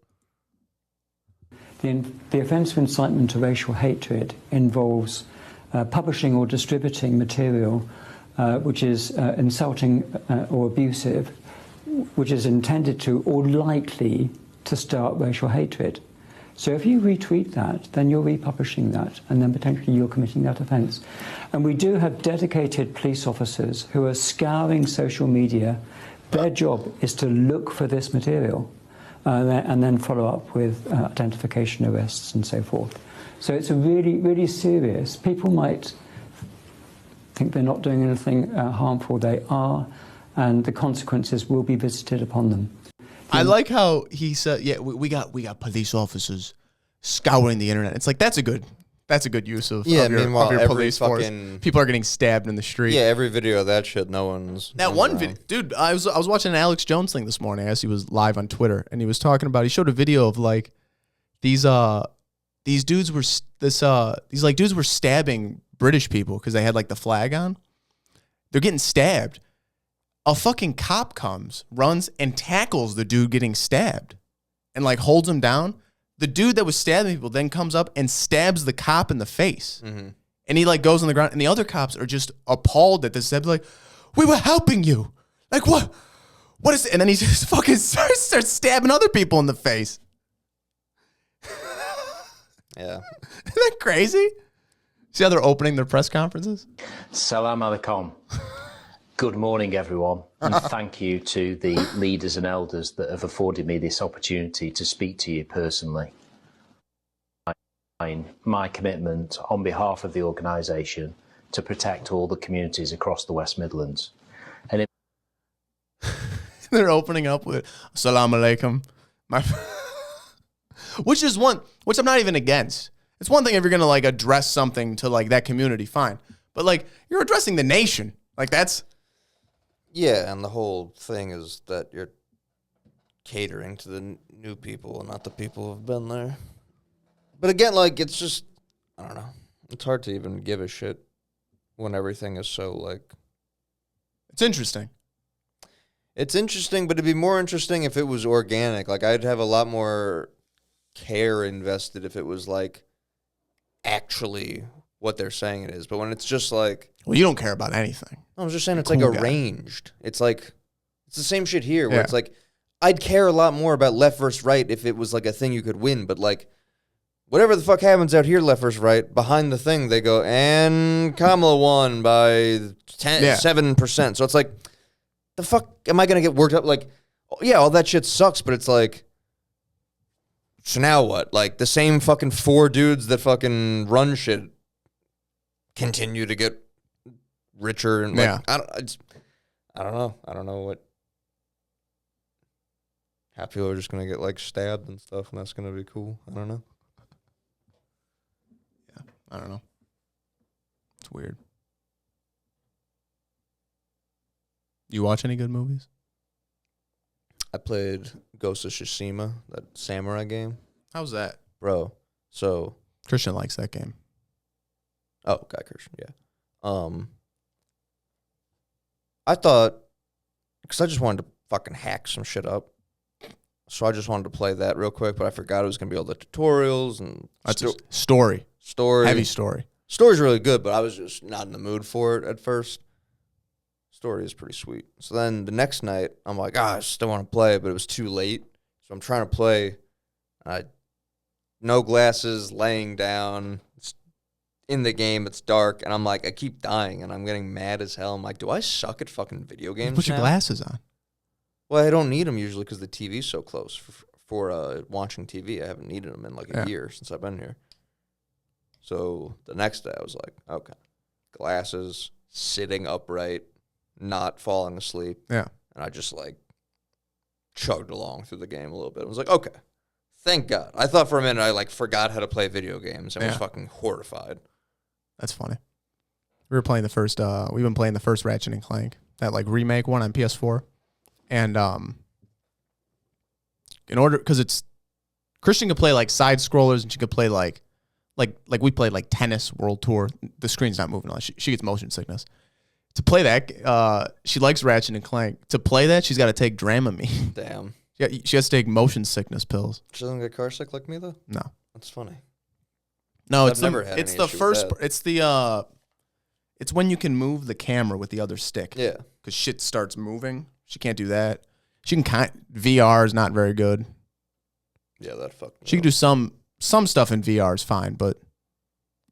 The offence of incitement to racial hatred involves publishing or distributing material which is insulting or abusive, which is intended to or likely to start racial hatred. So if you retweet that, then you're republishing that, and then potentially you're committing that offence. And we do have dedicated police officers who are scouring social media. Their job is to look for this material and then follow up with identification arrests and so forth. So it's a really, really serious. People might think they're not doing anything harmful. They are, and the consequences will be visited upon them. I like how he said, "Yeah, we got police officers scouring the internet." It's like that's a good use of your police force. People are getting stabbed in the street. Yeah, every video of that shit, no one's. That one video, dude. I was watching an Alex Jones thing this morning. I guess he was live on Twitter, and he was talking about. He showed a video of like these dudes were dudes were stabbing British people because they had like the flag on. They're getting stabbed. A fucking cop comes, runs, and tackles the dude getting stabbed and like holds him down. The dude that was stabbing people then comes up and stabs the cop in the face. Mm-hmm. And he like goes on the ground, and the other cops are just appalled at this. They're like, "We were helping you. Like what? What is it?" And then he just fucking starts stabbing other people in the face. Yeah. Isn't that crazy? See how they're opening their press conferences? Salam alaikum. Good morning, everyone, and thank you to the leaders and elders that have afforded me this opportunity to speak to you personally. My commitment on behalf of the organisation to protect all the communities across the West Midlands. And they're opening up with Assalamu alaikum. Which I'm not even against. It's one thing if you're going to like address something to like that community, fine. But like you're addressing the nation. Like that's... Yeah, and the whole thing is that you're catering to the new people and not the people who've been there. But again, like, it's just, I don't know. It's hard to even give a shit when everything is so, like... It's interesting. It's interesting, but it'd be more interesting if it was organic. Like, I'd have a lot more care invested if it was, like, actually what they're saying it is. But when it's just, like... Well, you don't care about anything. I was just saying it's cool like guy. Arranged. It's like, it's the same shit here where it's like, I'd care a lot more about left versus right if it was like a thing you could win. But like, whatever the fuck happens out here, left versus right, behind the thing, they go, and Kamala won by 7%. So it's like, the fuck am I going to get worked up? Like, yeah, all that shit sucks, but it's like, so now what? Like, the same fucking 4 dudes that fucking run shit continue to get richer and like, I don't know. I don't know what. Half people are just gonna get like stabbed and stuff, and that's gonna be cool. I don't know. Yeah, I don't know. It's weird. You watch any good movies? I played Ghost of Tsushima, that samurai game. How's that, bro? So Christian likes that game. Oh, Guy Christian, yeah. I thought, because I just wanted to fucking hack some shit up. So I just wanted to play that real quick, but I forgot it was going to be all the tutorials and... Story. Heavy story. Story's really good, but I was just not in the mood for it at first. Story is pretty sweet. So then the next night, I'm like, I still want to play, but it was too late. So I'm trying to play. No glasses, laying down. It's in the game, it's dark, and I'm like, I keep dying, and I'm getting mad as hell. I'm like, do I suck at fucking video games Put your glasses on. Well, I don't need them usually because the TV's so close for watching TV. I haven't needed them in like a year since I've been here. So the next day I was like, okay, glasses, sitting upright, not falling asleep. Yeah. And I just like chugged along through the game a little bit. I was like, okay, thank God. I thought for a minute I like forgot how to play video games. I was fucking horrified. That's funny. We were playing the first, we've been playing the first Ratchet and Clank, that like remake one on PS4. And in order, because it's, Christian could play like side scrollers and she could play like we played like tennis world tour. The screen's not moving on. She gets motion sickness. To play that, she likes Ratchet and Clank. To play that, she's got to take Dramamine. Damn. She has to take motion sickness pills. She doesn't get car sick like me though? No. That's funny. No, I've never had any issue with that. It's when you can move the camera with the other stick. Yeah. Because shit starts moving. She can't do that. She can VR is not very good. Yeah, that fucked me She up. can do some some stuff in VR is fine, but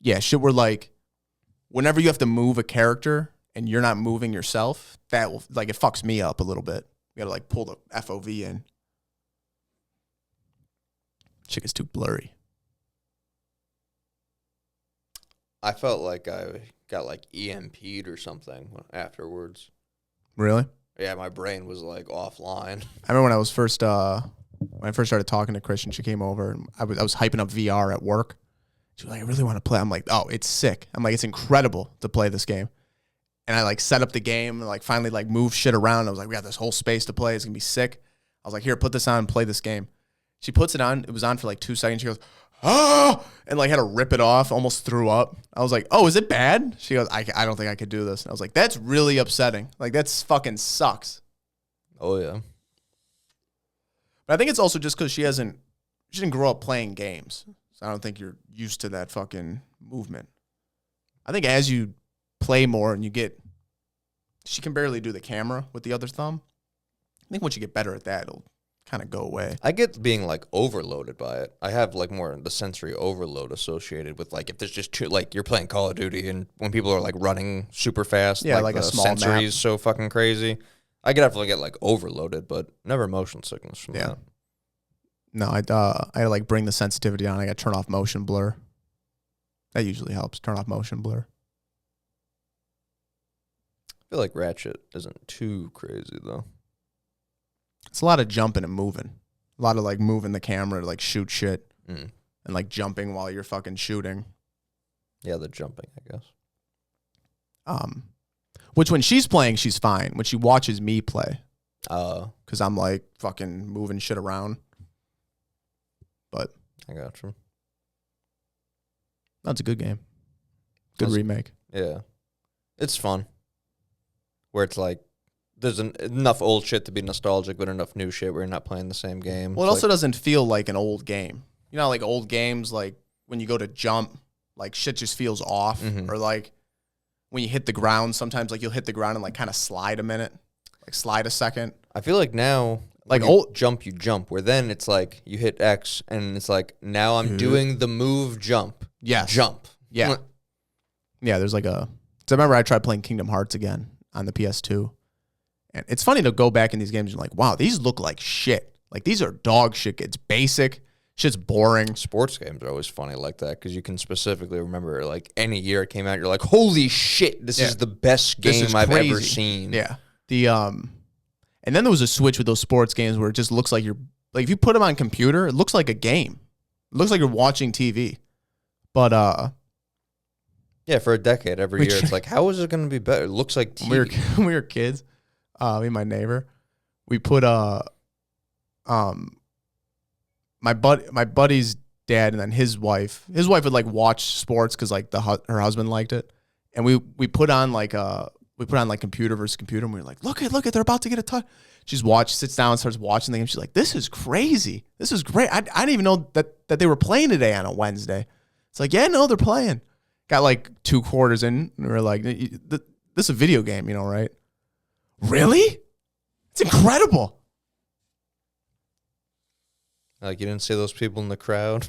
yeah, shit where like whenever you have to move a character and you're not moving yourself, that will like it fucks me up a little bit. You gotta like pull the FOV in. Shit is too blurry. I felt like I got like EMP'd or something afterwards. Really? Yeah, my brain was like offline. I remember when I was first when I first started talking to Christian, she came over and I was hyping up VR at work. She was like, I really want to play. I'm like, oh, it's sick. I'm like, it's incredible to play this game. And I like set up the game and like finally like move shit around. I was like, we got this whole space to play. It's gonna be sick. I was like, here, put this on and play this game. She puts it on. It was on for like 2 seconds. She goes, oh, and like had to rip it off, almost threw up. I was like, oh, is it bad? She goes, I don't think I could do this. And I was like, that's really upsetting. Like, that's fucking sucks. Oh, yeah. But I think it's also just because she didn't grow up playing games. So I don't think you're used to that fucking movement. I think as you play more and she can barely do the camera with the other thumb. I think once you get better at that, it'll kind of go away. I get being like overloaded by it. I have like more the sensory overload associated with like if there's just two, like you're playing Call of Duty and when people are like running super fast, Yeah, like the a small sensory map. is so fucking crazy. I could definitely get like overloaded, but never motion sickness from that. No, I had to like bring the sensitivity on. I got to turn off motion blur. That usually helps. Turn off motion blur. I feel like Ratchet isn't too crazy though. It's a lot of jumping and moving. A lot of like moving the camera to like shoot shit and like jumping while you're fucking shooting. Yeah, the jumping, I guess. Which when she's playing, she's fine. When she watches me play, because I'm like fucking moving shit around. But I got you. that's a good game. Good remake. Yeah. It's fun. Where it's like, there's enough old shit to be nostalgic, but enough new shit where you're not playing the same game. Well, it also doesn't feel like an old game. You know, like old games, like when you go to jump, like shit just feels off. Or like when you hit the ground, sometimes like you'll hit the ground and like kind of slide a minute, like slide a second. I feel like now, Like when you jump, where then it's like you hit X and it's like, now I'm doing the move jump. Yes. Jump. Yeah. Yeah, there's like so I remember I tried playing Kingdom Hearts again on the PS2. And it's funny to go back in these games and like, wow, these look like shit. Like these are dog shit. It's basic. Shit's boring. Sports games are always funny like that because you can specifically remember like any year it came out, you're like, holy shit, this is the best game I've ever seen. Yeah. And then there was a switch with those sports games where it just looks like like if you put them on computer, it looks like a game. It looks like you're watching TV. But yeah, for a decade, every year it's like, how is it going to be better? It looks like TV. When we were kids, me and my neighbor, we put my buddy's dad and then his wife would like watch sports because like her husband liked it, and we put on like computer versus computer, and we were like, look at they're about to get a touch. Sits down and starts watching the game. She's like, this is crazy. This is great. I didn't even know that they were playing today on a Wednesday. It's like, yeah, no, they're playing. Got like 2 quarters in, and we're like, this is a video game, you know, right? Really? It's incredible. Like you didn't see those people in the crowd.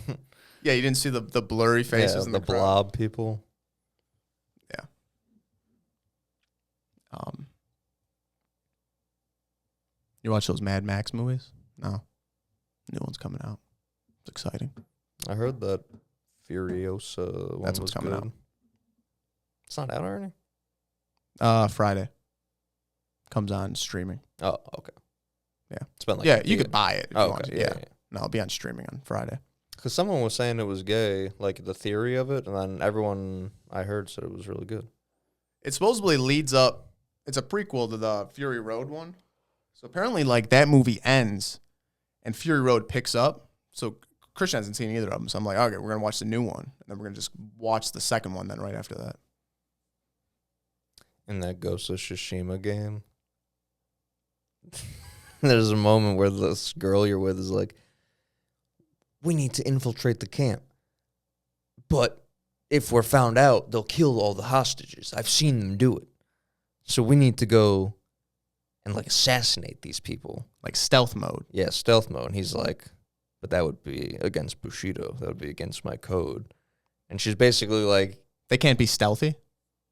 Yeah, you didn't see the blurry faces in the crowd. Blob people. Yeah. You watch those Mad Max movies? No. New one's coming out. It's exciting. I heard that Furiosa one That's was what's coming good. out. It's not out already? Friday. Comes on streaming. Oh, okay. Yeah. It's been like Yeah, you could buy it if you want okay. to. Yeah. No, it'll be on streaming on Friday. Because someone was saying it was gay, like the theory of it, and then everyone I heard said it was really good. It supposedly leads up. It's a prequel to the Fury Road one. So apparently, like, that movie ends and Fury Road picks up. So Christian hasn't seen either of them. So I'm like, okay, we're going to watch the new one. And then we're going to just watch the second one then right after that. In that Ghost of Tsushima game, there's a moment where this girl you're with is like, we need to infiltrate the camp. But if we're found out, they'll kill all the hostages. I've seen them do it. So we need to go and like assassinate these people. Like stealth mode. Yeah, stealth mode. And he's like, but that would be against Bushido. That would be against my code. And she's basically like, They can't be stealthy.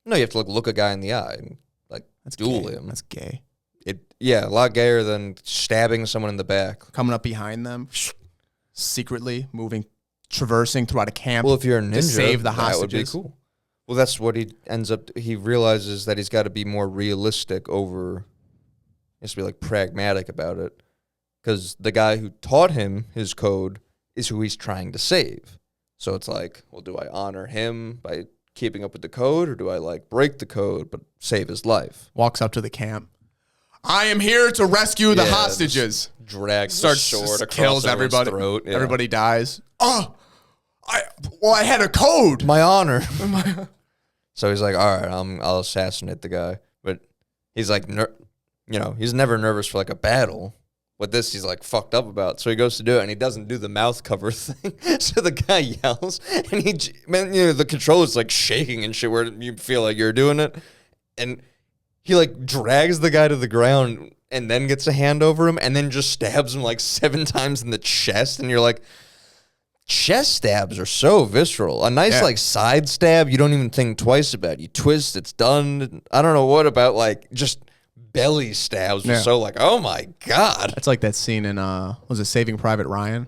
no, you have to like look a guy in the eye and like That's duel gay. him. That's gay. Yeah, a lot gayer than stabbing someone in the back. Coming up behind them, secretly moving, traversing throughout a camp. Well, if you're a ninja, to save the that would be hostages. cool. Well, that's what he ends up. He realizes that he's got to be more realistic over. He has to be like pragmatic about it, because the guy who taught him his code is who he's trying to save. So it's like, well, do I honor him by keeping up with the code, or do I like break the code but save his life? Walks up to the camp. I am here to rescue the Yeah, hostages. Drags Starts the sword across kills everyone's everybody. throat. Yeah. Everybody dies. Oh, I had a code. My honor. So he's like, all right, I'll assassinate the guy. But he's like, he's never nervous for like a battle. With this, he's like fucked up about. So he goes to do it, and he doesn't do the mouth cover thing. So the guy yells, and the controller's like shaking and shit, where you feel like you're doing it, and he like drags the guy to the ground, and then gets a hand over him, and then just stabs him like 7 times in the chest, and you're like, chest stabs are so visceral. A nice like side stab, you don't even think twice about. You twist, it's done. I don't know what about like just belly stabs was so like, oh my God. That's like that scene in was it Saving Private Ryan?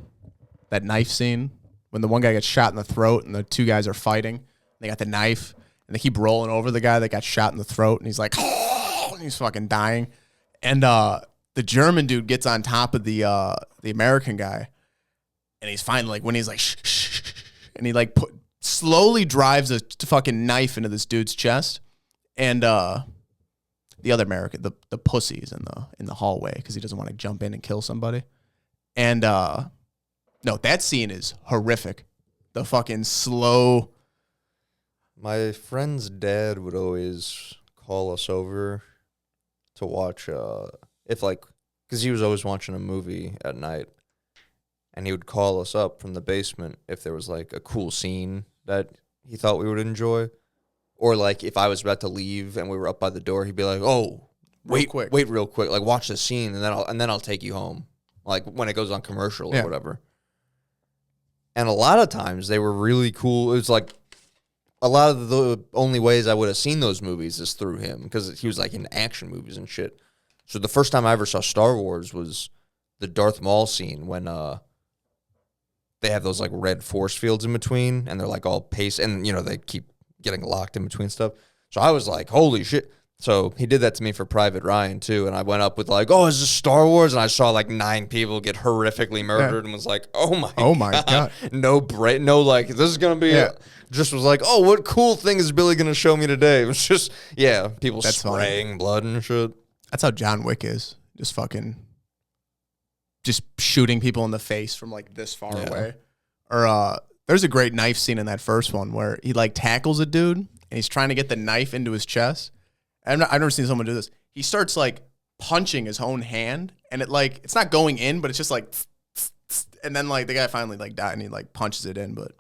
That knife scene when the one guy gets shot in the throat and the two guys are fighting. They got the knife and they keep rolling over the guy that got shot in the throat, and he's like, oh, and he's fucking dying. And the German dude gets on top of the American guy, and he's finally like, when he's like, shh, shh, shh, and he like slowly drives a fucking knife into this dude's chest, and the other American, the pussy's in the hallway because he doesn't want to jump in and kill somebody. And no, that scene is horrific. The fucking slow. My friend's dad would always call us over to watch, because he was always watching a movie at night, and he would call us up from the basement if there was like a cool scene that he thought we would enjoy. Or like if I was about to leave and we were up by the door, he'd be like, "Oh, wait real quick, like watch this scene, and then I'll take you home, like when it goes on commercial or whatever." And a lot of times they were really cool. It was like a lot of the only ways I would have seen those movies is through him, because he was like in action movies and shit. So the first time I ever saw Star Wars was the Darth Maul scene when they have those like red force fields in between, and they're like all pace, and they keep getting locked in between stuff. So I was like, holy shit. So he did that to me for Private Ryan too, and I went up with like, oh, is this Star Wars? And I saw like 9 people get horrifically murdered and was like, oh my god. No like, this is gonna be just was like, oh, what cool thing is Billy gonna show me today? It was just people spraying blood and shit. That's how John Wick is. Just shooting people in the face from like this far away. Or there's a great knife scene in that first one where he like tackles a dude and he's trying to get the knife into his chest. I've never seen someone do this. He starts like punching his own hand, and it's not going in, but it's just like, and then like the guy finally like died and he like punches it in. But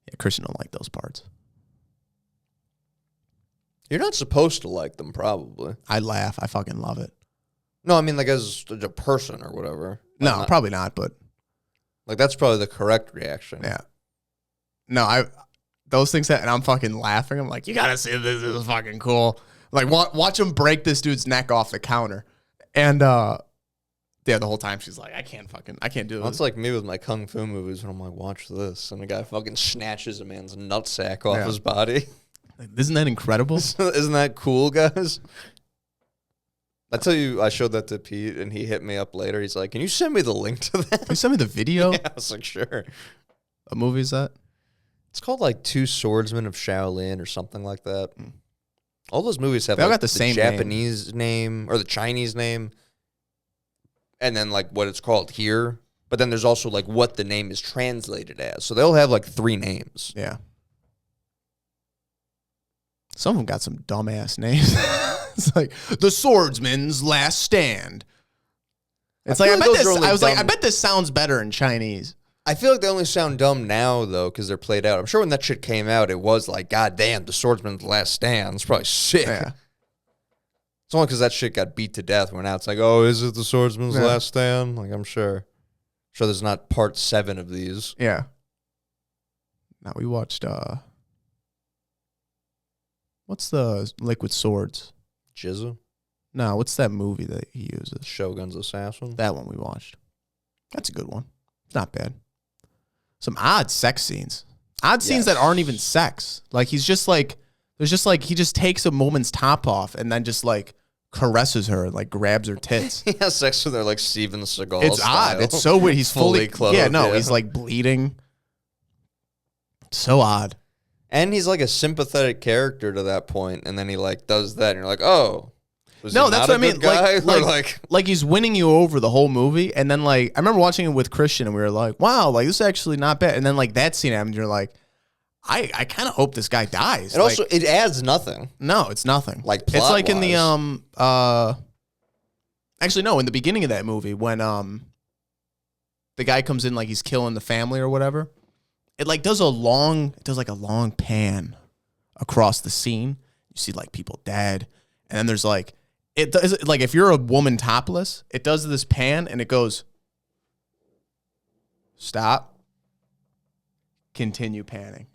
yeah, Christian don't like those parts. You're not supposed to like them, probably. I laugh. I fucking love it. No, I mean like as a person or whatever. No, probably not. But like that's probably the correct reaction. Yeah. No, those things and I'm fucking laughing. I'm like, you gotta see this. This is fucking cool. Like watch him break this dude's neck off the counter, and the whole time she's like, I can't do it. That's like me with my kung fu movies when I'm like, watch this, and the guy fucking snatches a man's nutsack off his body. Isn't that incredible? Isn't that cool, guys? I tell you, I showed that to Pete, and he hit me up later. He's like, can you send me the link to that? Can you send me the video? Yeah, I was like, sure. What movie is that? It's called like Two Swordsmen of Shaolin or something like that. All those movies have they all like got the same Japanese name or the Chinese name, and then like what it's called here. But then there's also like what the name is translated as. So they'll have like 3 names. Yeah. Some of them got some dumbass names. It's like The Swordsman's Last Stand. It's like I bet this sounds better in Chinese. I feel like they only sound dumb now, though, because they're played out. I'm sure when that shit came out, it was like, God damn, The Swordsman's Last Stand. It's probably sick. Yeah. It's only because that shit got beat to death, where now it's like, oh, is it The Swordsman's Last Stand? Like, I'm sure. Sure, there's not part 7 of these. Yeah. Now we watched what's the Liquid Swords? Jizza? No, what's that movie that he uses? Shogun's Assassin? That one we watched. That's a good one. It's not bad. Some odd sex scenes. Odd scenes that aren't even sex. Like he's just like there's just like he just takes a woman's top off and then just like caresses her and like grabs her tits. He has sex with her like Steven Seagal It's style. odd. It's so weird. He's fully clothed. Yeah, no, he's like bleeding. So odd. And he's like a sympathetic character to that point, and then he like does that, and you're like, oh. No, that's what I mean. Guy? Like he's winning you over the whole movie, and then like I remember watching it with Christian, and we were like, "Wow, like this is actually not bad." And then like that scene happened, you're like, "I kind of hope this guy dies." And also, it adds nothing. No, it's nothing. Like it's like in the plot-wise. actually no, in the beginning of that movie when the guy comes in like he's killing the family or whatever, it like does like a long pan across the scene. You see like people dead, and then there's like. It does like if you're a woman topless, it does this pan and it goes stop, continue panning.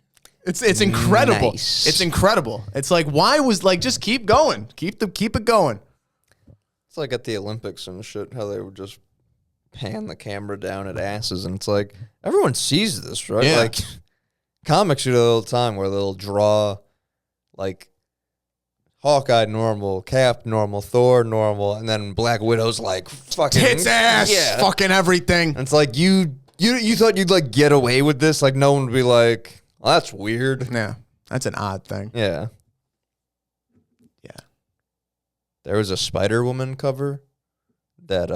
It's incredible. Nice. It's incredible. It's like why was like just keep going, keep it going. It's like at the Olympics and shit, how they would just pan the camera down at asses, and it's like everyone sees this, right? Yeah. Like comics do it all the time where they'll draw like Hawkeye normal, Cap normal, Thor normal, and then Black Widow's like fucking Tits, ass, fucking everything. And it's like you thought you'd like get away with this, like no one would be like, well, that's weird. Yeah, that's an odd thing. Yeah. Yeah. There was a Spider-Woman cover that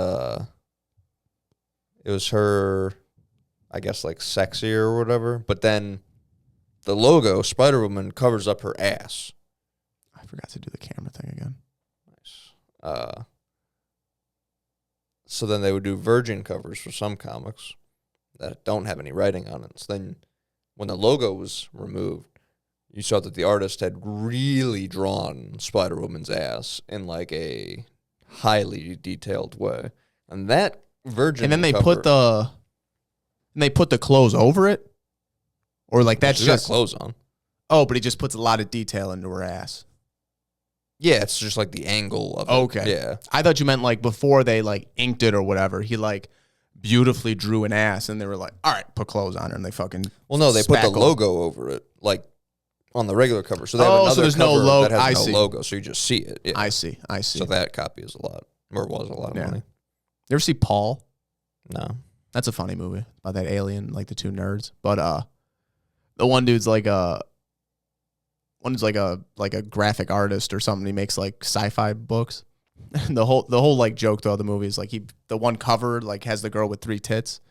it was her, I guess like sexier or whatever, but then the logo Spider-Woman covers up her ass. I forgot to do the camera thing again. Nice. So then they would do Virgin covers for some comics that don't have any writing on it. So then when the logo was removed, you saw that the artist had really drawn Spider-Woman's ass in like a highly detailed way. And that Virgin And then they cover, put the clothes over it? Or like that's she's got just clothes on. Oh, but he just puts a lot of detail into her ass. Yeah, it's just like the angle of it. Okay. Yeah. I thought you meant like before they like inked it or whatever, he like beautifully drew an ass and they were like, all right, put clothes on her and they fucking Well, no, they put the spackle. logo over it, like on the regular cover. So they have Oh, another so there's no cover logo. that has I no see. logo, so you just see it. Yeah. I see. So that copy is a lot, or was a lot of Yeah. money. You ever see Paul? No. That's a funny movie about that alien, like the two nerds. But the one dude's like one's like a graphic artist or something. He makes like sci-fi books. And the whole like joke throughout the movie is like the one cover like has the girl with 3 tits.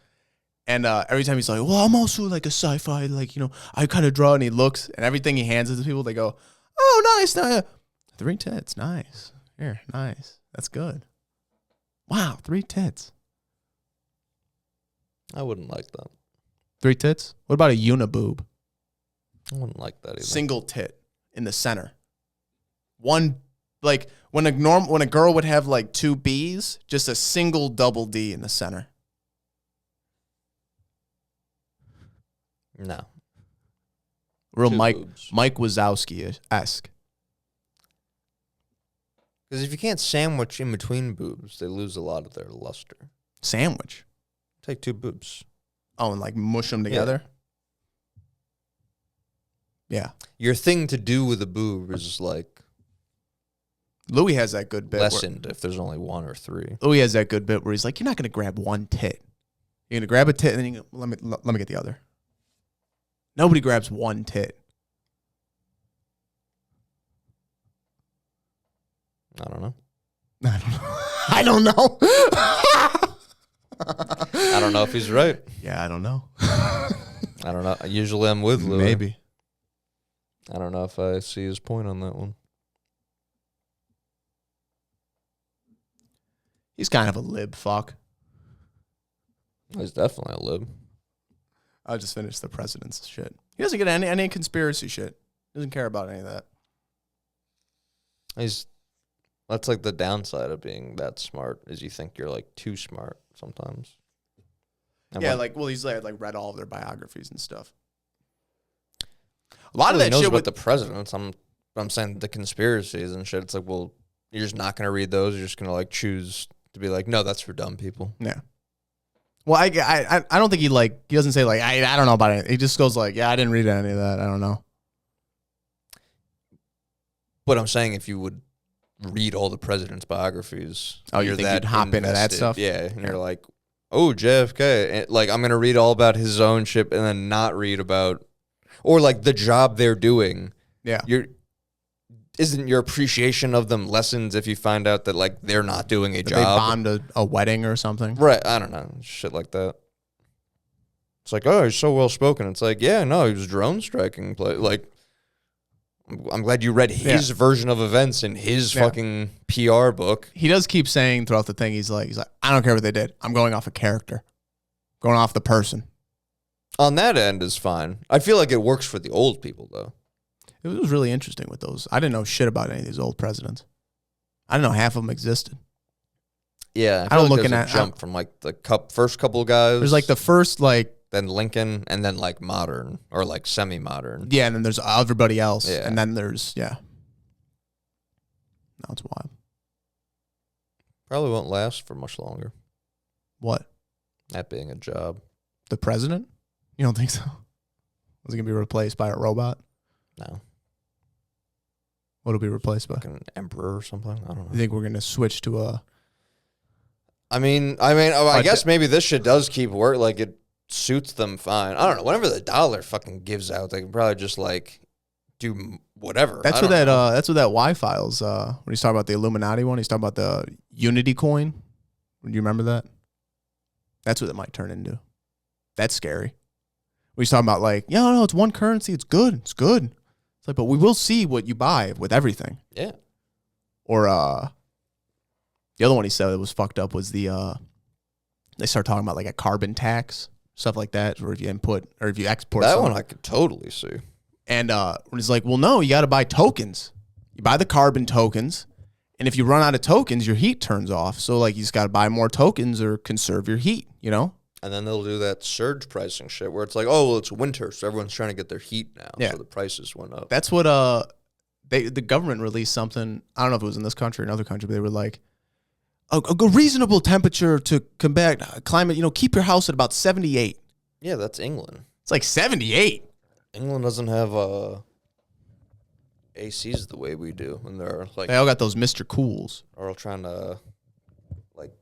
And every time he's like, well, I'm also like a sci-fi, like, you know, I kind of draw, and he looks and everything he hands it to people, they go, oh, nice. 3 tits. Nice. Here, nice. That's good. Wow. 3 tits. I wouldn't like that. 3 tits? What about a uniboob? I wouldn't like that either. Single tit in the center. One, like when a girl would have like 2 B's, just a single double D in the center. No. Real 2 Mike boobs. Wazowski-esque. Because if you can't sandwich in between boobs, they lose a lot of their luster. Sandwich. Take 2 boobs. Oh, and like mush them together. Yeah. Your thing to do with a boob is like Louis has that good bit. lessened if there's only 1 or 3. Louis has that good bit where he's like, you're not going to grab one tit. You're going to grab a tit and then you go, let me get the other. Nobody grabs one tit. I don't know. I don't know. I don't know if he's right. Yeah, I don't know. I don't know. Usually I'm with Louis. Maybe. I don't know if I see his point on that one. He's kind of a lib fuck. He's definitely a lib. I'll just finish the president's shit. He doesn't get any conspiracy shit. Doesn't care about any of that. That's like the downside of being that smart, is you think you're like too smart sometimes. And Yeah, what- he's like read all of their biographies and stuff. A lot of Nobody that knows shit about with the presidents. I'm saying the conspiracies and shit. It's like, well, you're just not gonna read those. You're just gonna like choose to be like, no, that's for dumb people. yeah. Well, I don't think he doesn't say like I don't know about it. He just goes like, yeah, I didn't read any of that. I don't know. But I'm saying if you would read all the presidents' biographies, Oh, you think you'd hop into that invested. stuff? Yeah, and you're like, oh, JFK. And, like, I'm gonna read all about his own ship and then not read about, or like the job they're doing. Yeah. Isn't your appreciation of them lessened if you find out that like they're not doing a That job? they bombed a wedding or something. Right. I don't know. Shit like that. It's like, oh, he's so well spoken. It's like, yeah, no, he was drone striking. Like, I'm glad you read his version of events in his fucking PR book. He does keep saying throughout the thing, he's like, I don't care what they did. I'm going off a character, going off the person. On that end is fine. I feel like it works for the old people though. It was really interesting with those. I didn't know shit about any of these old presidents. I didn't know half of them existed. Yeah, I don't feel look there's at a jump from like the first couple guys. There's like the first then Lincoln, and then like modern or like semi-modern. yeah, and then there's everybody else, Yeah. and then there's Now it's wild. Probably won't last for much longer. What? That being a job. The president? You don't think so? Was he gonna be replaced by a robot? No. What'll be replaced by? Like an emperor or something. I don't know. You think we're gonna switch to a? I guess maybe this shit does keep work. Like it suits them fine. I don't know. Whenever the dollar fucking gives out, they can probably just like do whatever. That's what that Y Files. When he's talking about the Illuminati one, he's talking about the Unity coin. Do you remember that? That's what it might turn into. That's scary. He's talking about like, yeah, no, it's one currency. It's good. It's good. It's like, but we will see what you buy with everything. Yeah. Or the other one he said that was fucked up was they start talking about like a carbon tax, stuff like that, or if you input or if you export That something. one I could totally see. And when he's like, well, no, you got to buy tokens. You buy the carbon tokens, and if you run out of tokens, your heat turns off. So like you just got to buy more tokens or conserve your heat, you know? And then they'll do that surge pricing shit where it's like, oh, well, it's winter, so everyone's trying to get their heat now. Yeah. So the prices went up. That's what the government released something. I don't know if it was in this country or another country, but they were like, a reasonable temperature to combat climate, keep your house at about 78. Yeah, that's England. It's like 78. England doesn't have ACs the way we do. And they're like, They all got those Mr. Cools. are all trying to, like,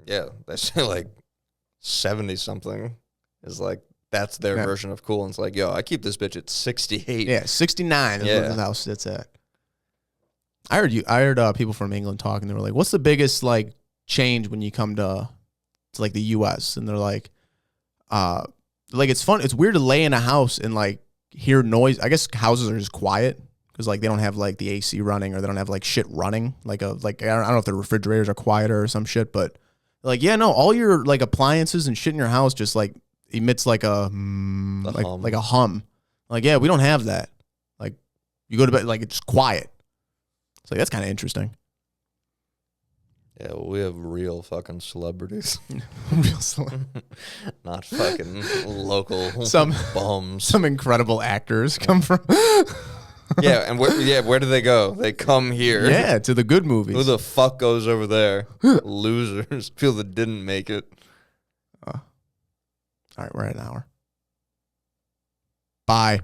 yeah, they say like 70 something is like, that's their version of cool. And it's like, yo, I keep this bitch at 68. Yeah, 69 is what the house sits at. I heard people from England talking. They were like, "What's the biggest like change when you come to like the U.S.?" And they're like it's fun. It's weird to lay in a house and like hear noise. I guess houses are just quiet because like they don't have like the AC running or they don't have like shit running. I don't know if the refrigerators are quieter or some shit, but like all your like appliances and shit in your house just like emits like a like a hum. Like we don't have that. Like you go to bed like it's quiet. So that's kind of interesting. Yeah, well, we have real fucking celebrities. Real celebrity. Not fucking local bums. Some incredible actors come from. Yeah, and where do they go? They come here. Yeah, to the good movies. Who the fuck goes over there? Losers. People that didn't make it. All right, we're at an hour. Bye.